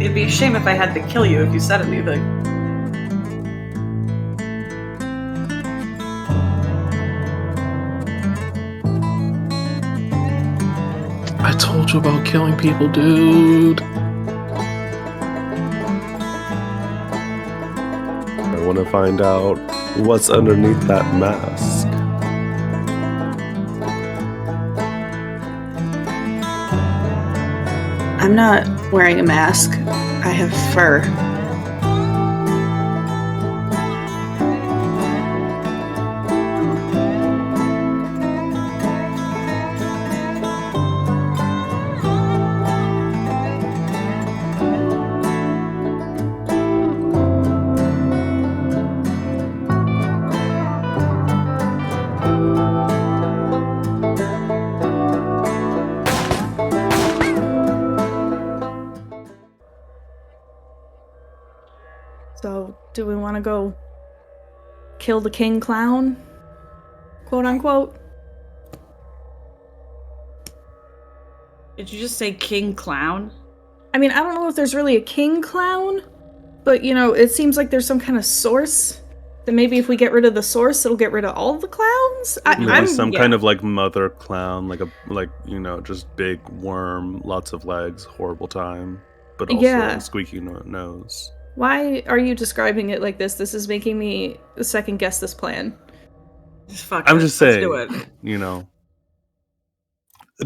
It'd be a shame if I had to kill you if you said anything. I told you about killing people, dude. I want to find out what's underneath that mask. I'm not wearing a mask. I have fur. So, do we want to go kill the king clown? Quote unquote? Did you just say king clown? I mean, I don't know if there's really a king clown, but you know, it seems like there's some kind of source. That maybe if we get rid of the source, it'll get rid of all the clowns? Maybe some kind of like mother clown, like just big worm, lots of legs, horrible time, but also a squeaky nose. Why are you describing it like this? This is making me second guess this plan. I'm just saying,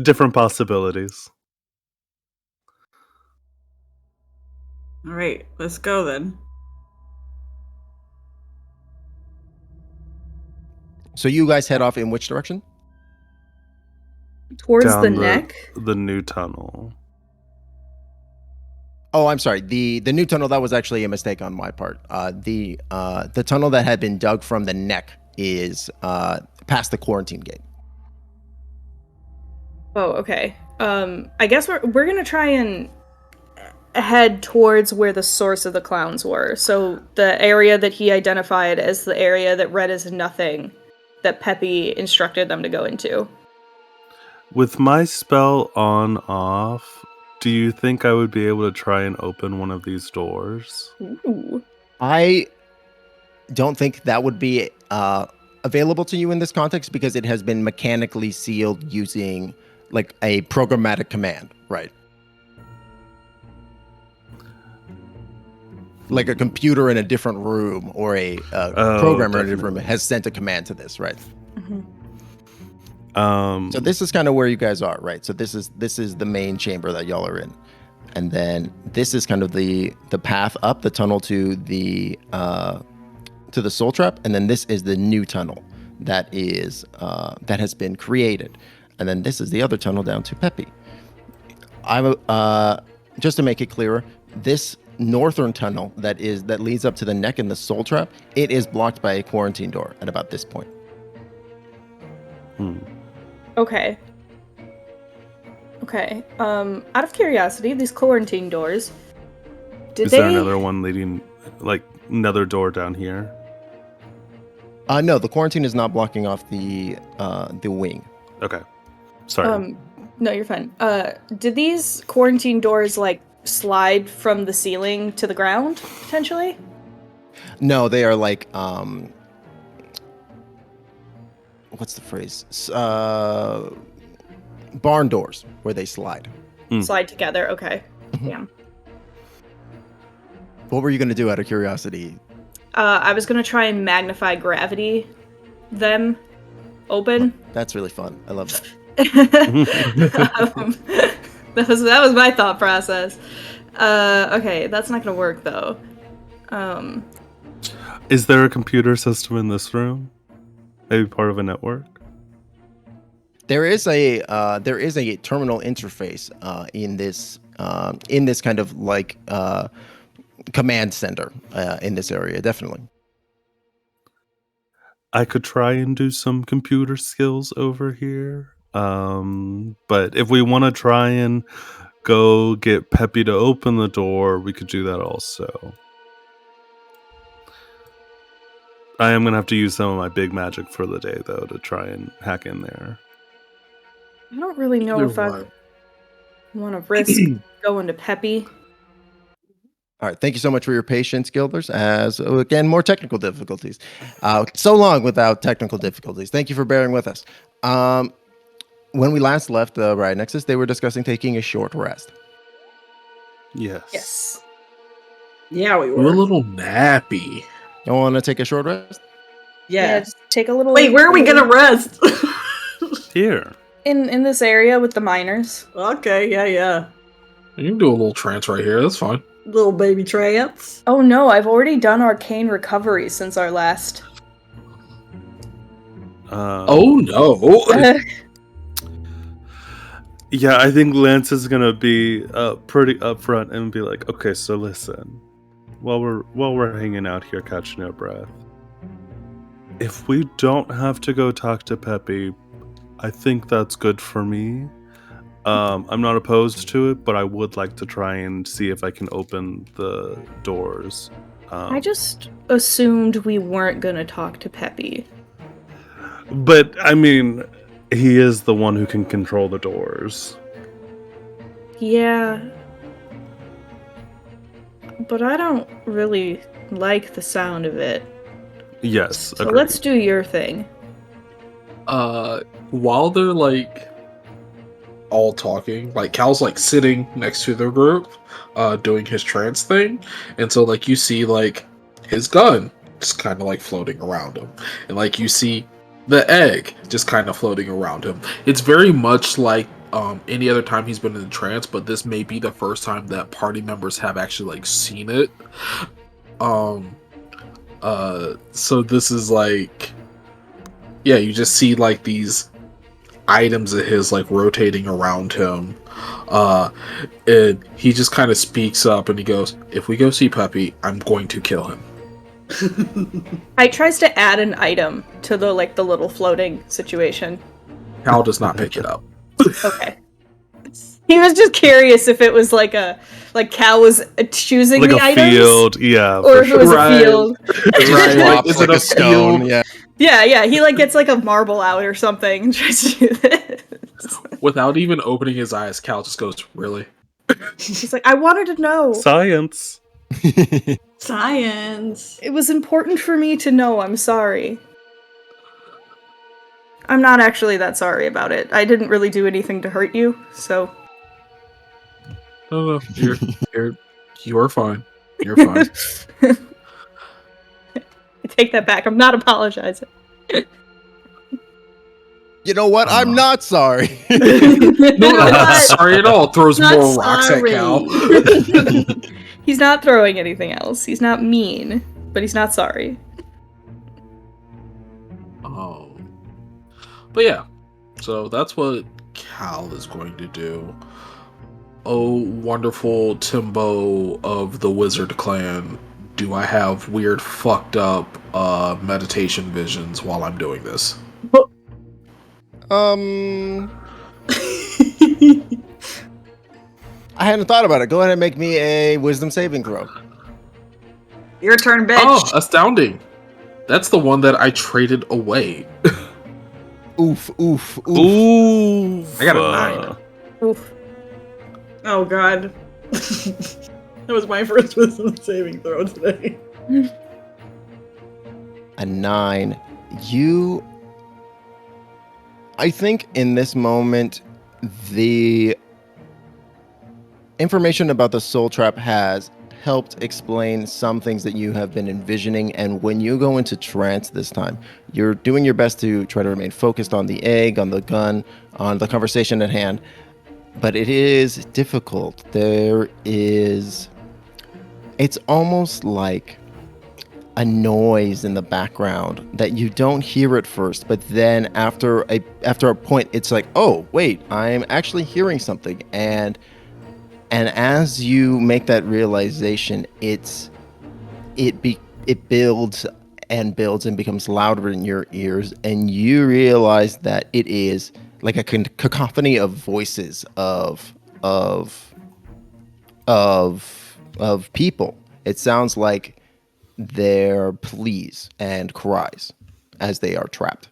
different possibilities. All right, let's go then. So you guys head off in which direction? Towards the neck? The new tunnel. Oh, I'm sorry. The new tunnel, that was actually a mistake on my part. The tunnel that had been dug from the neck is past the quarantine gate. Oh, okay. I guess we're gonna try and head towards where the source of the clowns were. So the area that he identified as the area that read as nothing, that Peppy instructed them to go into. With my spell on/off, do you think I would be able to try and open one of these doors? Ooh. I don't think that would be available to you in this context because it has been mechanically sealed using like a programmatic command, right? Like a computer in a different room or a programmer in a different room has sent a command to this, right? Mm-hmm. So this is kind of where you guys are, right? So this is the main chamber that y'all are in, and then this is kind of the path up the tunnel to the soul trap, and then this is the new tunnel that has been created, and then this is the other tunnel down to Peppy. Just to make it clearer, this northern tunnel that leads up to the neck and the soul trap, it is blocked by a quarantine door at about this point. Okay. Out of curiosity, these quarantine doors. Is there another one leading, like another door down here? No, the quarantine is not blocking off the wing. Okay. Sorry. No, you're fine. Did these quarantine doors like slide from the ceiling to the ground potentially? No, they are like what's the phrase? Barn doors where they slide. Slide together. Okay. Yeah. What were you going to do out of curiosity? I was going to try and magnify gravity them open. That's really fun. I love that. That was my thought process. Okay, that's not going to work though. Is there a computer system in this room? Maybe part of a network? There is a terminal interface in this kind of like command center in this area, definitely. I could try and do some computer skills over here. But if we want to try and go get Peppy to open the door, we could do that also. I am going to have to use some of my big magic for the day, though, to try and hack in there. I don't really know if I want to risk going to Peppy. All right, thank you so much for your patience, Guilders. As again, more technical difficulties. So long without technical difficulties. Thank you for bearing with us. When we last left the Riot Nexus, they were discussing taking a short rest. Yes. Yes. Yeah, we We're a were. little nappy. You want to take a short rest? Yeah. Just take a little. Wait, where are we gonna rest? Here. In this area with the miners. Okay, yeah. You can do a little trance right here. That's fine. Little baby trance. Oh no, I've already done arcane recovery since our last. Oh no! Yeah, I think Lance is gonna be pretty upfront and be like, "Okay, so listen, while we're hanging out here, catching our breath, if we don't have to go talk to Peppy, I think that's good for me. I'm not opposed to it, but I would like to try and see if I can open the doors." I just assumed we weren't gonna talk to Peppy. But I mean, he is the one who can control the doors. Yeah. But I don't really like the sound of it. Yes, So agreed. let's do your thing. While they're like all talking, like Cal's like sitting next to the group, doing his trance thing, and so like you see like his gun just kind of like floating around him, and like you see the egg just kind of floating around him. It's very much like any other time he's been in a trance, but this may be the first time that party members have actually like seen it. So this is like, yeah, you just see like these items of his like rotating around him, and he just kind of speaks up and he goes, "If we go see Peppy, I'm going to kill him." I tries to add an item to the little floating situation. Cal does not pick it up. Okay. He was just curious if it was like Cal was choosing Like the a items, field, yeah, or for if it was sure. a field. Right, like, Drops is like it a stone. field? Yeah. Yeah. He like gets like a marble out or something and tries to do this. Without even opening his eyes, Cal just goes, "Really?" He's like, I wanted to know. Science. Science. It was important for me to know. I'm sorry. I'm not actually that sorry about it. I didn't really do anything to hurt you, so. No, you're fine. You're fine. I take that back. I'm not apologizing. You know what? I'm not sorry. No, I'm not Not- sorry at all. Throws Not more rocks sorry. at Cal. He's not throwing anything else. He's not mean, but he's not sorry. Oh. But yeah, so that's what Cal is going to do. Oh, wonderful Timbo of the Wizard Clan. Do I have weird, fucked up meditation visions while I'm doing this? I hadn't thought about it. Go ahead and make me a wisdom saving throw. Your turn, bitch. Oh, astounding. That's the one that I traded away. Oof. Ooh. I got a 9. Oof. Oh god. That was my first wisdom saving throw today. A 9. I think in this moment, the information about the soul trap has helped explain some things that you have been envisioning. And when you go into trance this time, you're doing your best to try to remain focused on the egg, on the gun, on the conversation at hand. But it is difficult. It's almost like a noise in the background that you don't hear at first, but then after a point, it's like, oh wait, I'm actually hearing something, and as you make that realization, it builds and builds and becomes louder in your ears, and you realize that it is like a cacophony of voices of people. It sounds like their pleas and cries as they are trapped.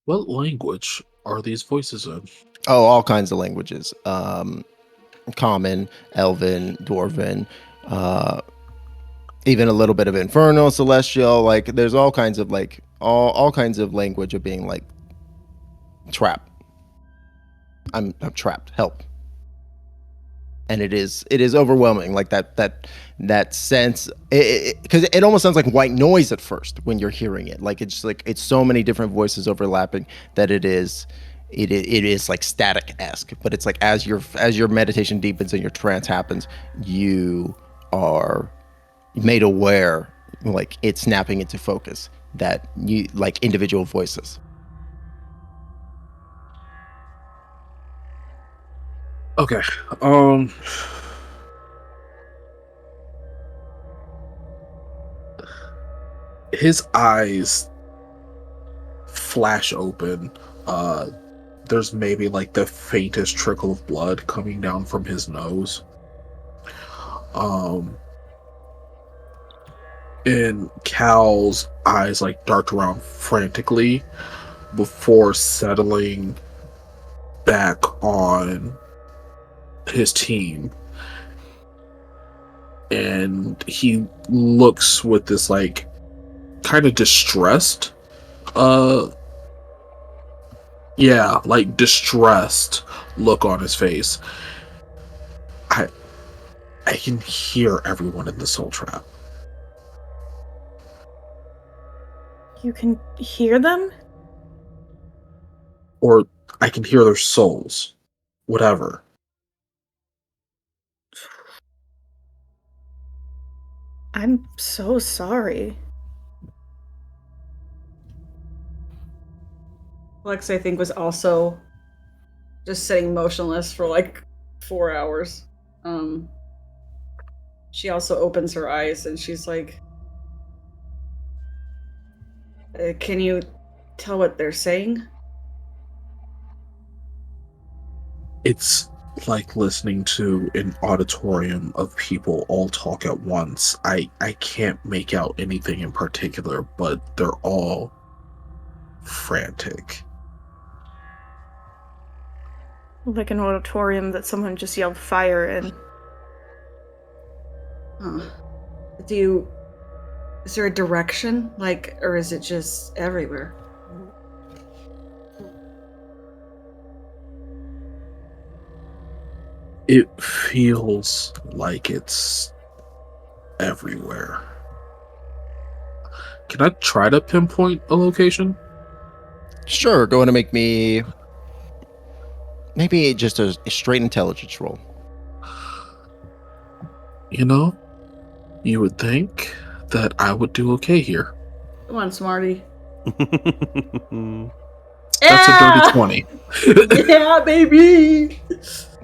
What language are these voices in? Oh, all kinds of languages. Common, Elven, Dwarven, even a little bit of infernal, celestial. Like there's all kinds of like all kinds of language of being like trapped. I'm trapped. Help. And it is overwhelming, like that sense, because it almost sounds like white noise at first when you're hearing it. Like it's so many different voices overlapping that it is like static-esque. But it's like as your meditation deepens and your trance happens, you are made aware, like it's snapping into focus, that you like individual voices. Okay. His eyes flash open. There's maybe like the faintest trickle of blood coming down from his nose. And Cal's eyes like dart around frantically before settling back on his team. And he looks with this like kind of distressed distressed look on his face. I can hear everyone in the soul trap. You can hear them? Or I can hear their souls. Whatever. I'm so sorry. Lex, I think, was also just sitting motionless for like 4 hours. She also opens her eyes and she's like, can you tell what they're saying? It's like listening to an auditorium of people all talk at once. I can't make out anything in particular, but they're all frantic. Like an auditorium that someone just yelled fire in. Huh. Is there a direction? Like, or is it just everywhere? It feels like it's everywhere. Can I try to pinpoint a location? Sure, go ahead and make me maybe just a straight intelligence roll. You know, you would think that I would do okay here. Come on, Smarty. That's a dirty 20. Yeah, baby!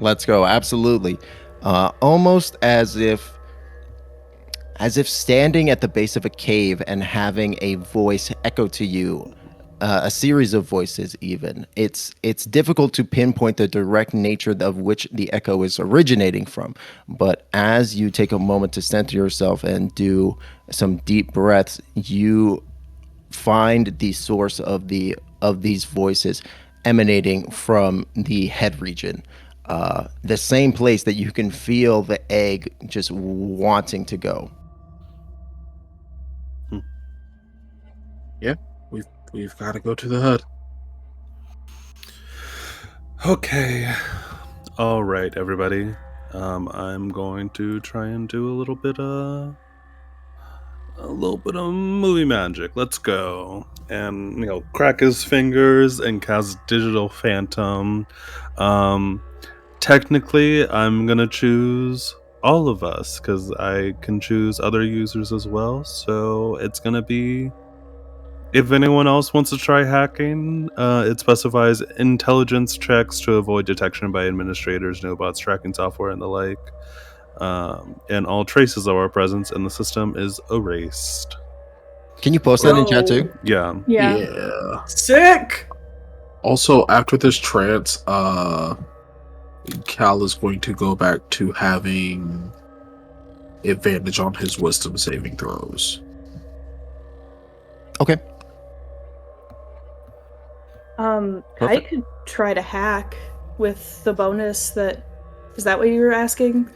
Let's go. Absolutely. Almost as if standing at the base of a cave and having a voice echo to you, a series of voices even. It's difficult to pinpoint the direct nature of which the echo is originating from. But as you take a moment to center yourself and do some deep breaths, you find the source of these voices emanating from the head region. The same place that you can feel the egg just wanting to go. Yeah, we've got to go to the hood. Okay. All right, everybody. I'm going to try and do a little bit of movie magic. Let's go. And crack his fingers and cast Digital Phantom. Technically, I'm gonna choose all of us because I can choose other users as well. So it's gonna be, if anyone else wants to try hacking, it specifies intelligence checks to avoid detection by administrators, nobots, tracking software, and the like. And all traces of our presence in the system is erased. Can you post that in chat too? Yeah. Yeah. Sick! Also, after this trance, Cal is going to go back to having advantage on his wisdom saving throws. Okay. I could try to hack with the bonus that... Is that what you were asking?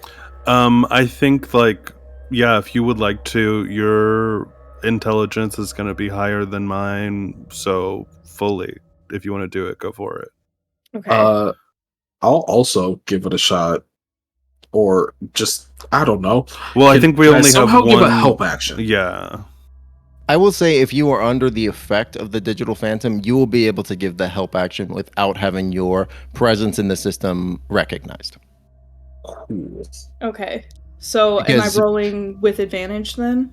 I think if you would like to, your intelligence is going to be higher than mine, so fully. If you want to do it, go for it. Okay. I'll also give it a shot, or just I don't know. Well, I think we can I only have somehow give a one help action. Yeah. I will say if you are under the effect of the digital phantom, you will be able to give the help action without having your presence in the system recognized. Cool. Okay. So am I Because- rolling with advantage then?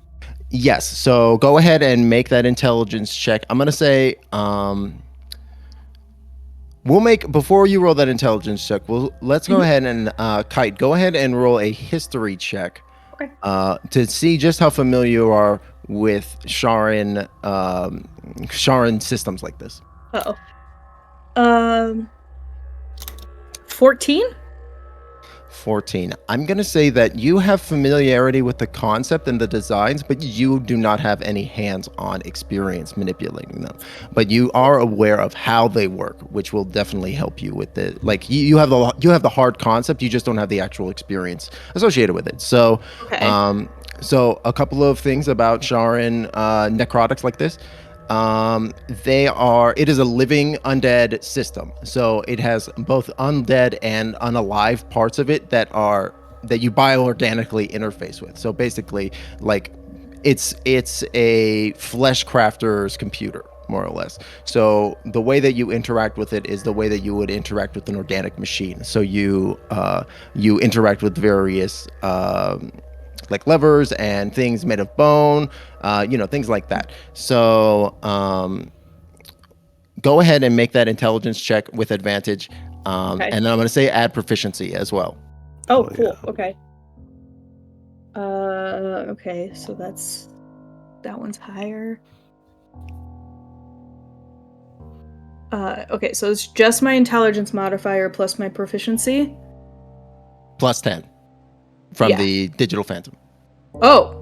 Yes. So go ahead and make that intelligence check. I'm gonna say we'll make before you roll that intelligence check. Let's go ahead and Kite. Go ahead and roll a history check. Okay. To see just how familiar you are with Sharon systems like this. Uh-oh. 14? 14. I'm going to say that you have familiarity with the concept and the designs, but you do not have any hands-on experience manipulating them. But you are aware of how they work, which will definitely help you with it. Like you have the hard concept, you just don't have the actual experience associated with it. So, Okay. so a couple of things about Sharon necrotics like this. It is a living undead system. So it has both undead and unalive parts of it that you bioorganically interface with. So basically, like it's a flesh crafter's computer, more or less. So the way that you interact with it is the way that you would interact with an organic machine. So you interact with various like levers and things made of bone, things like that. So go ahead and make that intelligence check with advantage. Okay. And then I'm going to say add proficiency as well. Oh, Oh, cool. yeah. Okay. Okay, so that one's higher. Okay, so it's just my intelligence modifier plus my proficiency. Plus 10 from Yeah. the digital phantom. Oh.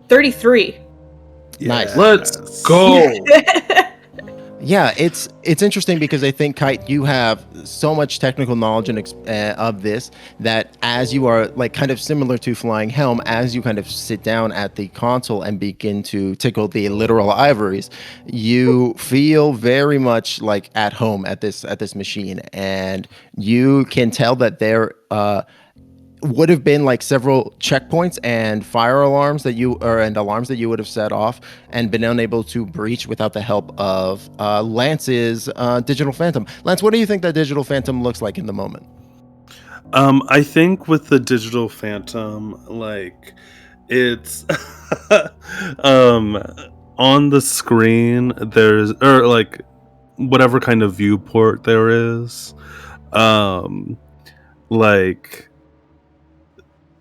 33. Nice. Let's go. Yeah, it's interesting because I think, Kite, you have so much technical knowledge and of this that as you are like kind of similar to Flying Helm, as you kind of sit down at the console and begin to tickle the literal ivories, you feel very much like at home at this machine, and you can tell that there would have been like several checkpoints and fire alarms and alarms that you would have set off and been unable to breach without the help of Lance's digital phantom. Lance, what do you think that digital phantom looks like in the moment? I think with the digital phantom, like it's on the screen or like whatever kind of viewport there is, like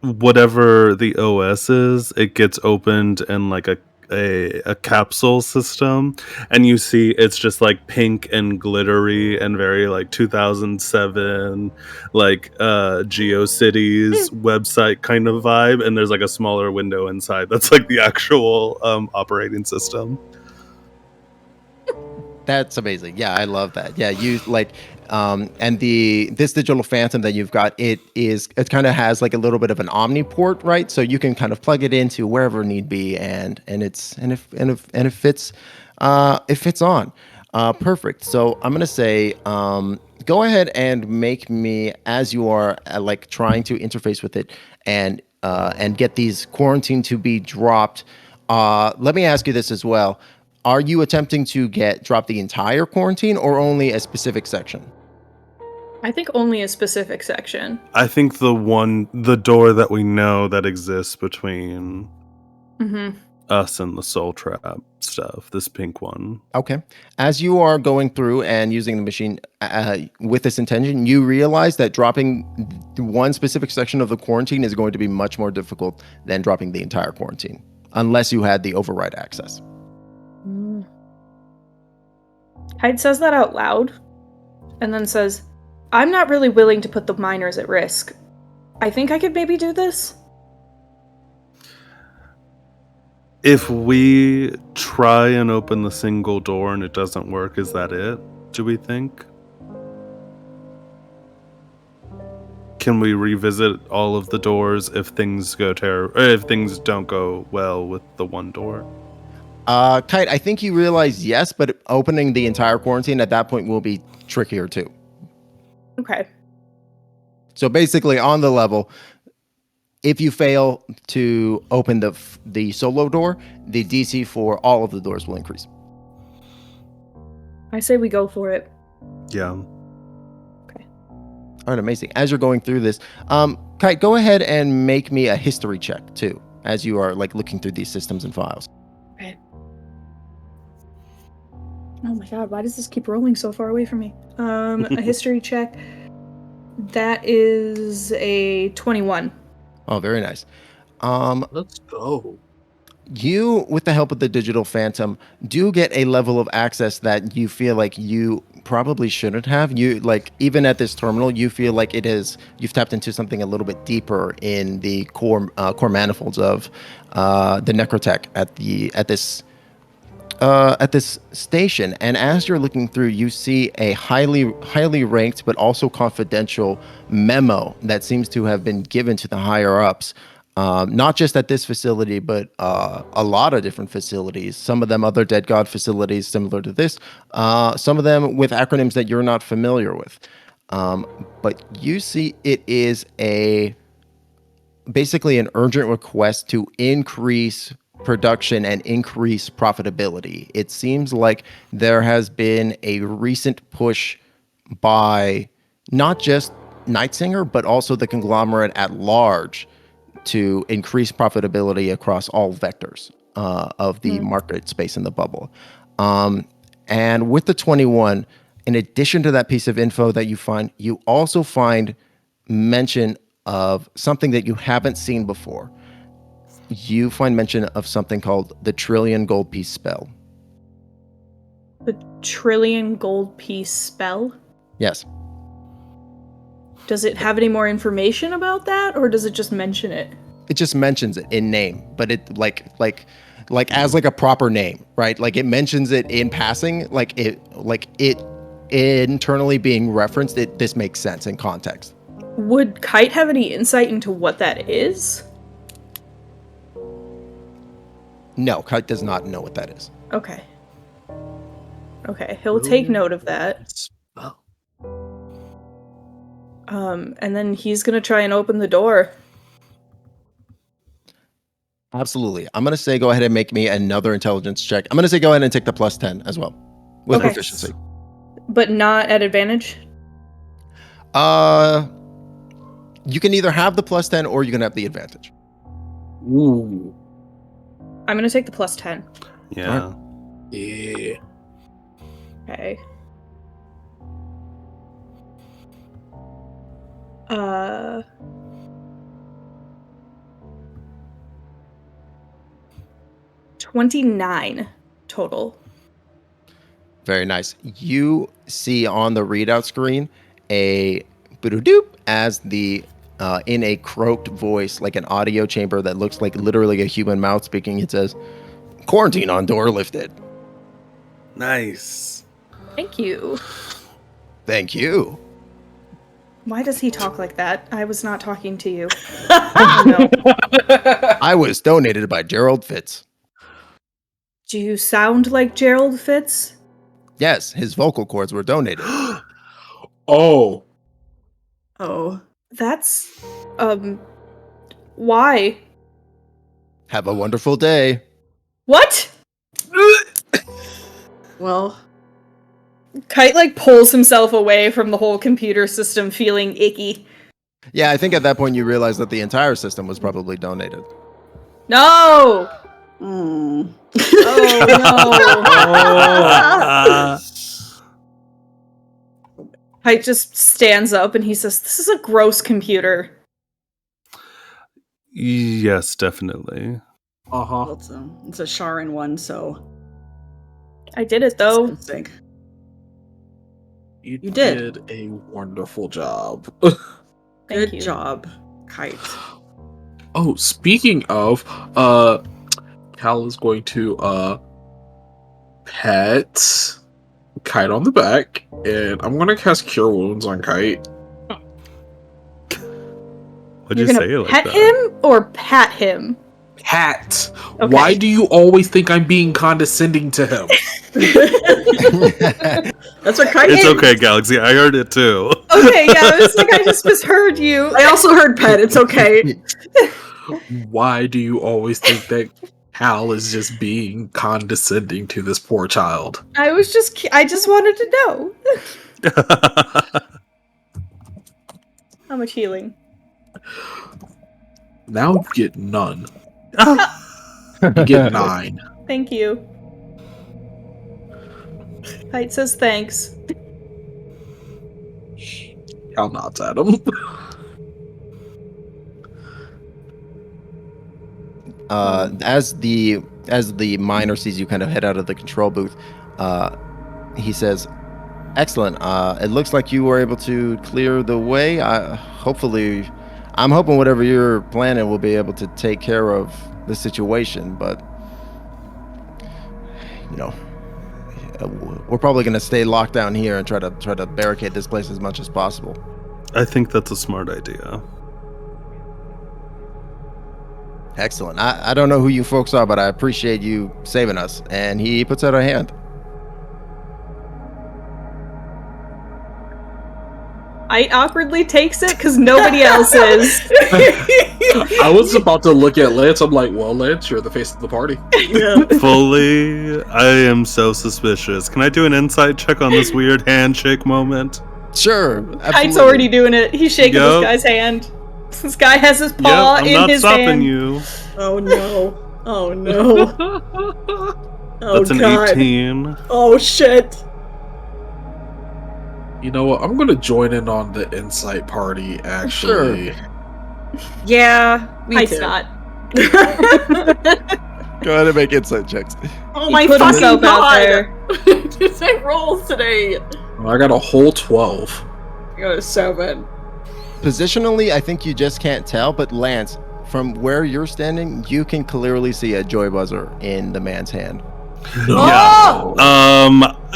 whatever the OS is, it gets opened in like a capsule system, and you see it's just like pink and glittery and very like 2007 like GeoCities website kind of vibe, and there's like a smaller window inside that's like the actual operating system. That's amazing. Yeah, I love that. Yeah, you like and this digital phantom that you've got, it kind of has like a little bit of an omni port, right? So you can kind of plug it into wherever need be, and it fits on. Perfect. So I'm gonna say go ahead and make me, as you are like trying to interface with it and get these quarantine to be dropped. Let me ask you this as well. Are you attempting to drop the entire quarantine or only a specific section? I think only a specific section. I think the door that we know that exists between us and the soul trap stuff, this pink one. Okay. As you are going through and using the machine with this intention, you realize that dropping one specific section of the quarantine is going to be much more difficult than dropping the entire quarantine, unless you had the override access. Hyde says that out loud, and then says, I'm not really willing to put the miners at risk. I think I could maybe do this? If we try and open the single door and it doesn't work, is that it? Do we think? can we revisit all of the doors if things if things don't go well with the one door? Kite, I think you realize yes, but opening the entire quarantine at that point will be trickier too. Okay. So basically, on the level, if you fail to open the solo door, the DC for all of the doors will increase. I say we go for it. Yeah. All right, amazing. As you're going through this, Kite, go ahead and make me a history check too, as you are like looking through these systems and files. Okay. Oh my god, why does this keep rolling so far away from me? A history check. That is a 21. Oh, very nice. Let's go. You, with the help of the digital phantom, do get a level of access that you feel like you probably shouldn't have. You like even at this terminal, you feel like you've tapped into something a little bit deeper in the core manifolds of the necrotech at this station. And as you're looking through, you see a highly ranked but also confidential memo that seems to have been given to the higher ups. Not just at this facility, but a lot of different facilities. Some of them other Dead God facilities similar to this. Some of them with acronyms that you're not familiar with. But you see it is basically an urgent request to increase production and increase profitability. It seems like there has been a recent push by not just Nightsinger, but also the conglomerate at large to increase profitability across all vectors of the market space in the bubble. And with the 21, in addition to that piece of info that you find, you also find mention of something that you haven't seen before. You find mention of something called the Trillion Gold Piece Spell. The Trillion Gold Piece spell? Yes. Does it have any more information about that, or does it just mention it? It just mentions it in name, but it like as like a proper name, right? Like it mentions it in passing, like it internally being referenced. This makes sense in context. Would Kite have any insight into what that is? No, Kite does not know what that is. Okay. Okay, he'll take note of that. Spell. And then he's gonna try and open the door. Absolutely. I'm gonna say go ahead and make me another intelligence check. I'm gonna say go ahead and take the +10 as well with Okay. proficiency. But not at advantage? You can either have the +10 or you can have the advantage. Ooh. I'm gonna take the +10. Yeah. Yeah. Okay. 29 total. Very nice. You see on the readout screen a boo-doop as the in a croaked voice, like an audio chamber that looks like literally a human mouth speaking. It says, "Quarantine on door lifted." Nice. Thank you. Thank you. Why does he talk like that? I was not talking to you. Oh, no. I was donated by Gerald Fitz. Do you sound like Gerald Fitz? Yes, his vocal cords were donated. Oh. Oh. That's, why? Have a wonderful day. What? Well, Kite, like, pulls himself away from the whole computer system feeling icky. Yeah, I think at that point you realized that the entire system was probably donated. No! mm. Oh, no. Kite just stands up and he says, "This is a gross computer." Yes, definitely. Uh-huh. Well, it's a Sharon one, so I did it, though. instinct. You did. did a wonderful job. Thank Good you. job, Kite. Oh, speaking of, Cal is going to pet Kite on the back, and I'm gonna cast Cure Wounds on Kite. Why'd You're you gonna say it like pet that? him or pat him? Pat, Okay. why do you always think I'm being condescending to him? That's what Kite It's did. okay, Galaxy. I heard it too. Okay, yeah, I was like, I just misheard you. I also heard pet. It's okay. Why do you always think that Cal is just being condescending to this poor child? I just wanted to know. How much healing? Now you get none. You get 9. Thank you. Kite says thanks. Cal nods at him. As the miner sees you kind of head out of the control booth, he says, "Excellent. It looks like you were able to clear the way. I'm hoping whatever you're planning will be able to take care of the situation. But you know, we're probably going to stay locked down here and try to barricade this place as much as possible." I think that's a smart idea. Excellent. I don't know who you folks are, but I appreciate you saving us. And he puts out a hand. I awkwardly takes it because nobody else is. I was about to look at Lance. I'm like, well, Lance, you're the face of the party. Yeah. Fully, I am so suspicious. Can I do an insight check on this weird handshake moment? Sure. Absolutely. Kite's already doing it. He's shaking Yup. this guy's hand. This guy has his Yep, paw I'm in not his stopping hand. you. Oh no. Oh no. Oh That's an god. 18. Oh shit. You know what? I'm going to join in on the insight party, actually. Yeah. Me Kite's too. not. Go ahead and make insight checks. Oh He my put fucking himself out god. there. Just say rolls today. I got a whole 12. I got a 7. Positionally, I think you just can't tell, but Lance, from where you're standing, you can clearly see a joy buzzer in the man's hand. Oh!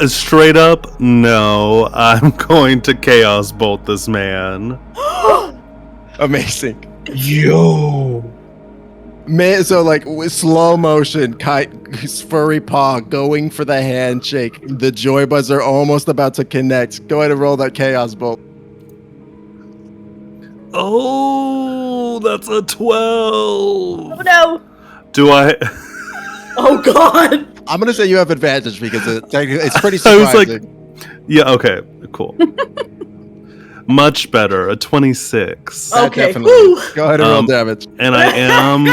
Straight up, no. I'm going to chaos bolt this man. Amazing. Yo! Man, so like with slow motion, Kite's furry paw going for the handshake. The joy buzzer almost about to connect. Go ahead and roll that chaos bolt. Oh, that's a 12. Oh no! Do I? Oh god. I'm gonna say you have advantage because it's pretty I was surprising. like, yeah, okay, cool. Much better, a 26. That Okay, definitely. whew. Go ahead and roll damage. And I am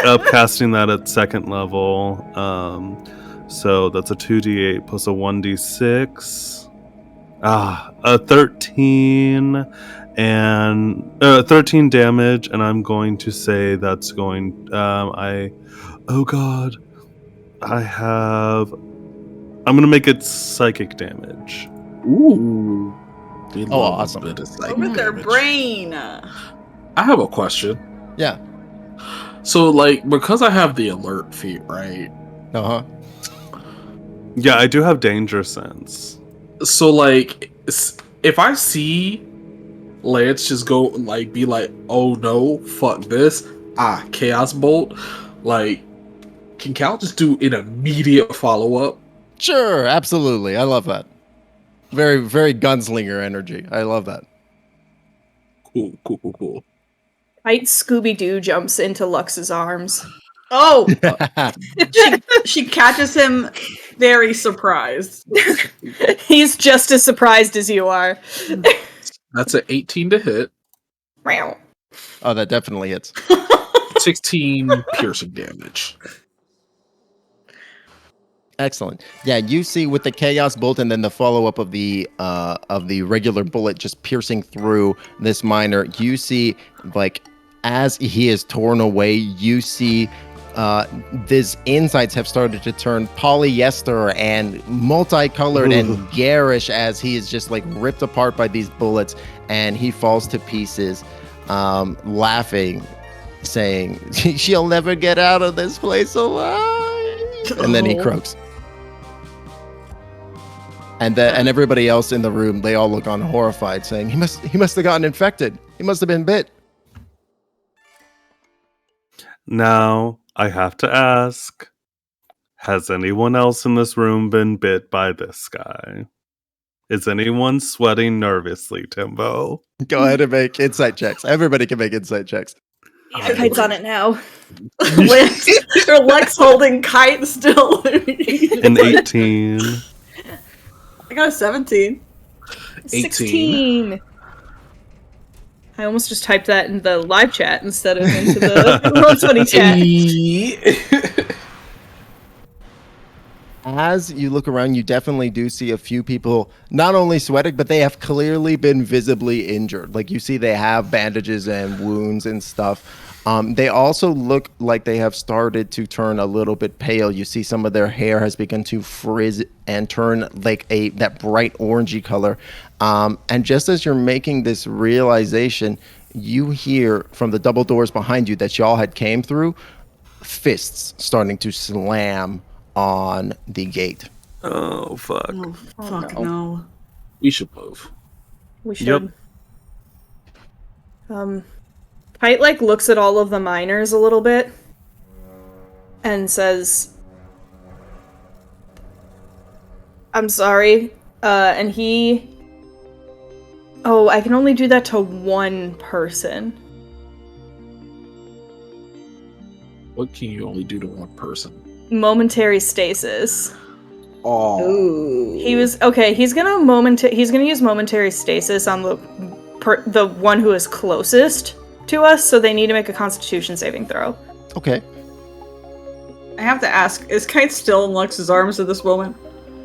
upcasting that at 2nd level. So that's a 2d8 plus a 1d6. A 13 and 13 damage, and I'm going to say that's going. Oh god, I'm gonna make it psychic damage. Ooh. We Oh, love a awesome. bit of psychic Over their damage. brain. I have a question. Yeah. So, like, because I have the alert feat, right? Uh huh. Yeah, I do have danger sense. So, like, if I see Lance just go, like, be like, oh no, fuck this, Chaos Bolt, like, can Cal just do an immediate follow-up? Sure, absolutely. I love that. Very, very gunslinger energy. I love that. Cool. Kite Scooby-Doo jumps into Lux's arms. Oh! She catches him very surprised. He's just as surprised as you are. That's an 18 to hit, Meow. Oh, that definitely hits. 16 piercing damage. Excellent. Yeah, you see with the chaos bolt and then the follow up of the regular bullet just piercing through this miner. You see, like, as he is torn away, you see his insides have started to turn polyester and multicolored and garish as he is just like ripped apart by these bullets, and he falls to pieces, laughing, saying, "She'll never get out of this place alive." And then he croaks. And everybody else in the room, they all look on horrified, saying, He must have gotten infected. He must have been bit." Now, I have to ask, has anyone else in this room been bit by this guy? Is anyone sweating nervously, Timbo? Go ahead and make insight checks. Everybody can make insight checks. Yeah, Kite's on it now. Lex holding Kite still. An 18. I got a 17. 16. I almost just typed that in the live chat instead of into the Roll20 chat. As you look around, you definitely do see a few people not only sweating, but they have clearly been visibly injured. Like you see they have bandages and wounds and stuff. They also look like they have started to turn a little bit pale. You see some of their hair has begun to frizz and turn like that bright orangey color. And just as you're making this realization, you hear from the double doors behind you that y'all had came through, fists starting to slam on the gate. Oh, fuck. Oh, fuck no. We should move. We should. Kite like looks at all of the miners a little bit and says, I'm sorry. And he... Oh, I can only do that to one person. What can you only do to one person? Momentary stasis. Oh, Ooh. He's gonna use momentary stasis on the one who is closest to us, so they need to make a Constitution saving throw. Okay. I have to ask, is Kite still in Lux's arms at this moment?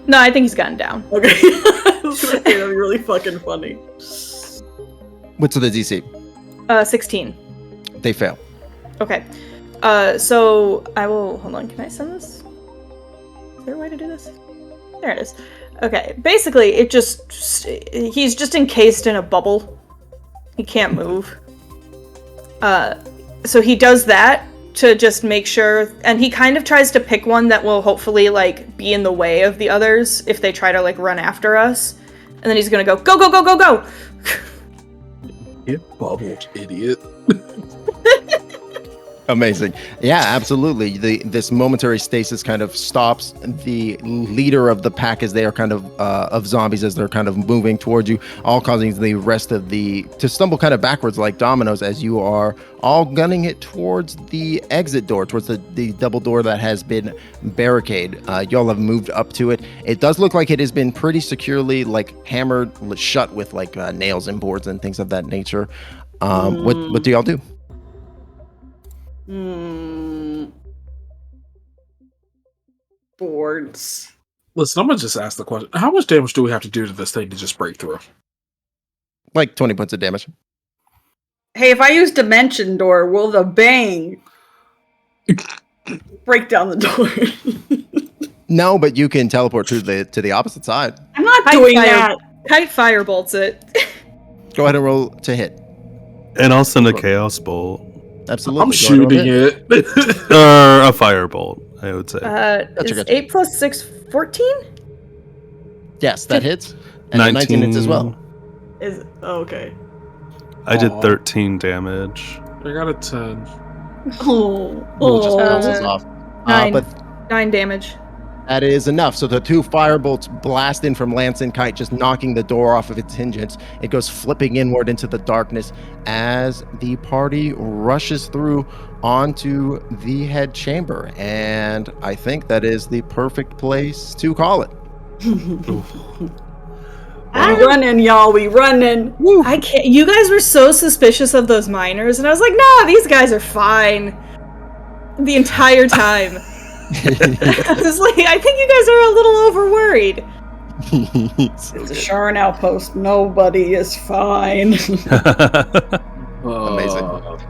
No, I think he's gotten down. Okay. I was gonna say that'd be really fucking funny. What's the DC? 16. They fail. Okay. So I will... Hold on, can I send this? Is there a way to do this? There it is. Okay, basically, he's just encased in a bubble. He can't move. So he does that to just make sure, and he kind of tries to pick one that will hopefully, like, be in the way of the others if they try to, like, run after us. And then he's gonna go, go, go, go, go, go! get bubbled, idiot. Amazing. Yeah, absolutely. This momentary stasis kind of stops the leader of the pack as they are kind of zombies as they're kind of moving towards you, all causing the rest of to stumble kind of backwards like dominoes as you are all gunning it towards the exit door, towards the double door that has been barricaded. Y'all have moved up to it. It does look like it has been pretty securely like hammered shut with like nails and boards and things of that nature. What do y'all do? Boards. Listen, I'm gonna just ask the question. How much damage do we have to do to this thing to just break through? Like 20 points of damage. Hey, if I use Dimension Door, will the bang break down the door? No, but you can teleport to the opposite side. I'm not doing that. Kite firebolts it. Go ahead and roll to hit. And I'll send a Chaos Bolt. Absolutely. I'm Go ahead and roll shooting hit. it. Or a Firebolt, I would say. Is Gotcha. 8 plus 6, 14? Yes, that hits. And 19 hits as well. Okay. I did 13 damage. I got a 10. We'll just bounces off. 9. But 9 damage. that is enough. So the two firebolts blast in from Lance and Kite, just knocking the door off of its hinges. It goes flipping inward into the darkness as the party rushes through onto the head chamber. And I think that is the perfect place to call it. I'm running, y'all. We running. I can't. You guys were so suspicious of those miners, and I was like, nah, these guys are fine. The entire time. I was like, I think you guys are a little over worried. It's a Sharn outpost. Nobody is fine. Amazing.